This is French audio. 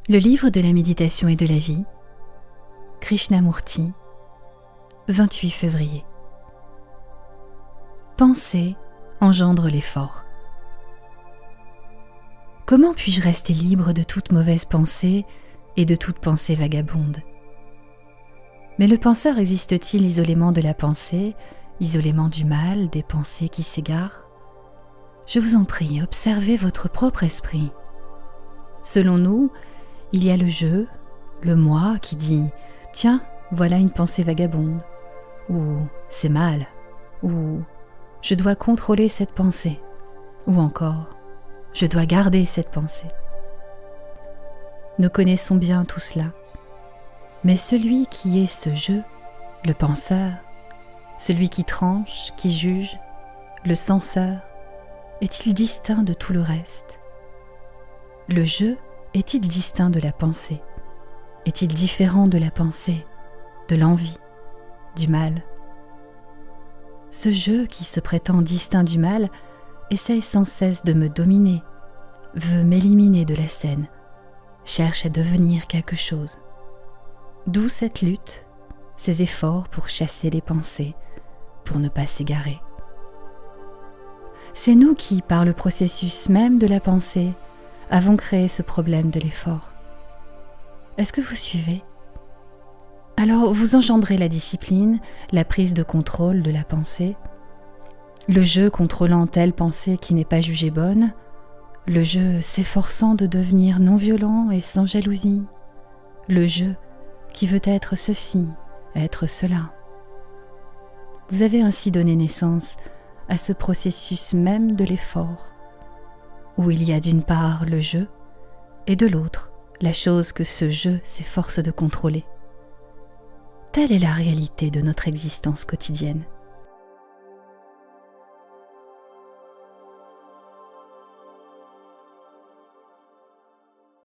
Le livre de la méditation et de la vie, Krishnamurti, 28 février. Penser engendre l'effort. Comment puis-je rester libre de toute mauvaise pensée et de toute pensée vagabonde ? Mais le penseur existe-t-il isolément de la pensée, isolément du mal, des pensées qui s'égarent ? Je vous en prie, observez votre propre esprit. Selon nous, il y a le je, le moi qui dit « Tiens, voilà une pensée vagabonde » ou « C'est mal » ou « Je dois contrôler cette pensée » ou encore « Je dois garder cette pensée ». Nous connaissons bien tout cela, mais celui qui est ce je, le penseur, celui qui tranche, qui juge, le censeur, est-il distinct de tout le reste ? Le je est-il distinct de la pensée ? Est-il différent de la pensée, de l'envie, du mal ? Ce je qui se prétend distinct du mal essaye sans cesse de me dominer, veut m'éliminer de la scène, cherche à devenir quelque chose. D'où cette lutte, ces efforts pour chasser les pensées, pour ne pas s'égarer. C'est nous qui, par le processus même de la pensée, avons créé ce problème de l'effort. Est-ce que vous suivez ? Alors vous engendrez la discipline, la prise de contrôle de la pensée, le je contrôlant telle pensée qui n'est pas jugée bonne, le je s'efforçant de devenir non violent et sans jalousie, le je qui veut être ceci, être cela. Vous avez ainsi donné naissance à ce processus même de l'effort, où il y a d'une part le je et de l'autre la chose que ce je s'efforce de contrôler. Telle est la réalité de notre existence quotidienne.